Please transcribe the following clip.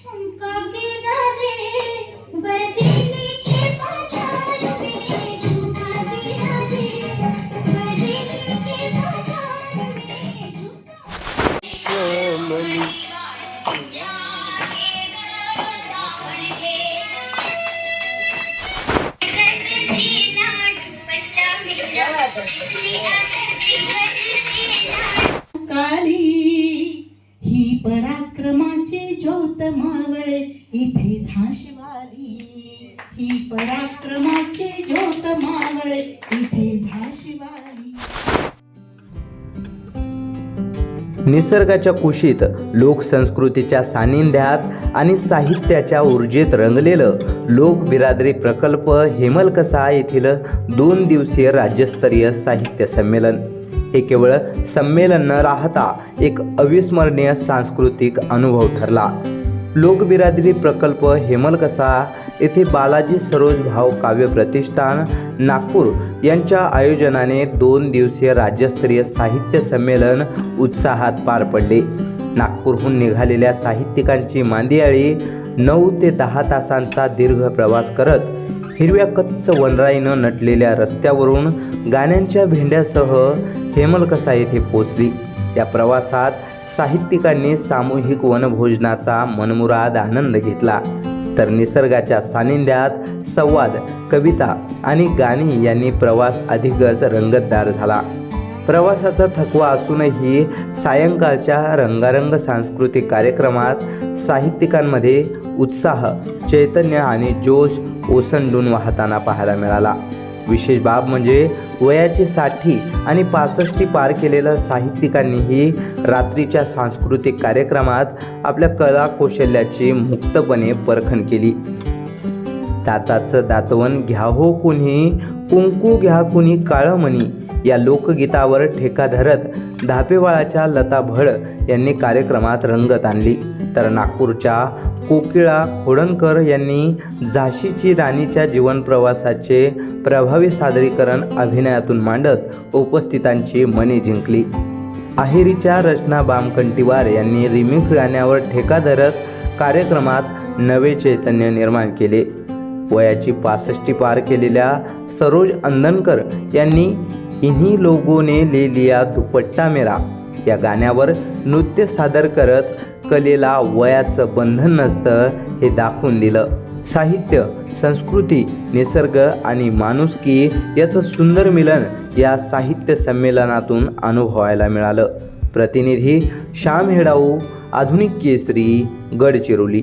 झुमका गिरा रे बरेली के बाजार में, झुमका गिरा रे बरेली के बाजार में, झुमका काली ही पराक्रमाची ज्योत मावळे इथे झाशीवाली, ही पराक्रमाची ज्योत मावळे इथे झाशीवाली. निसर्गाच्या कुशीत, लोकसंस्कृतीच्या सानिध्यात आणि साहित्याच्या ऊर्जेत रंगलेलं लोक बिरादरी प्रकल्प हेमलकसा येथील 2 दिवसीय राज्यस्तरीय साहित्य संमेलन हे केवळ संमेलन न राहता एक अविस्मरणीय सांस्कृतिक अनुभव ठरला. लोकबिरादरी प्रकल्प हेमलकसा येथे बालाजी सरोज भाव काव्य प्रतिष्ठान नागपूर यांच्या आयोजनाने 2 दिवसीय राज्यस्तरीय साहित्य संमेलन उत्साहात पार पडले. नागपूरहून निघालेल्या साहित्यिकांची मांदियाळी 9 ते 10 तासांचा दीर्घ प्रवास करत हिरव्या कच्च वनराईनं नटलेल्या रस्त्यावरून गाण्यांच्या भेंड्यासह हेमलकसा येथे पोचली. या प्रवासात साहित्यिकांनी सामूहिक वनभोजनाचा मनमुराद आनंद घेतला, तर निसर्गाच्या सानिध्यात संवाद, कविता आणि गाणी यांनी प्रवास अधिकच रंगतदार झाला. प्रवासाचा थकवा असूनही सायंकाळच्या रंगारंग सांस्कृतिक कार्यक्रमात साहित्यिकांमध्ये उत्साह, चैतन्य आणि जोश ओसंडून वाहताना पाहायला मिळाला. विशेष बाब म्हणजे वयाची 60 आणि 65 पार केलेल्या साहित्यिकांनीही रात्रीच्या सांस्कृतिक कार्यक्रमात आपल्या कला कौशल्याची मुक्तपणे परखण केली. दाताचं दातवन घ्या हो कुणी, कुंकू घ्या कुणी काळमणी या लोकगीतावर ठेका धरत धापेवाळाच्या लता भड यांनी कार्यक्रमात रंगत आणली, तर नागपूरच्या कोकिळा खोडणकर यांनी झाशीची राणीच्या जीवनप्रवासाचे प्रभावी सादरीकरण अभिनयातून मांडत उपस्थितांची मने जिंकली. अहेरीच्या रचना बामकंटीवार यांनी रिमिक्स गाण्यावर ठेका धरत कार्यक्रमात नवे चैतन्य निर्माण केले. वयाची 65 पार केलेल्या सरोज अंदनकर यांनी इन्हीं लोगों ने ले लिया दुपट्टा मेरा या गाण्यावर नृत्य सादर करत कलेला वयाचं बंधन नसतं हे दाखवून दिलं. साहित्य, संस्कृती, निसर्ग आणि माणुसकी याचं सुंदर मिलन या साहित्य संमेलनातून अनुभवायला मिळालं. प्रतिनिधी श्याम हेडाऊ, आधुनिक केसरी, गडचिरोली.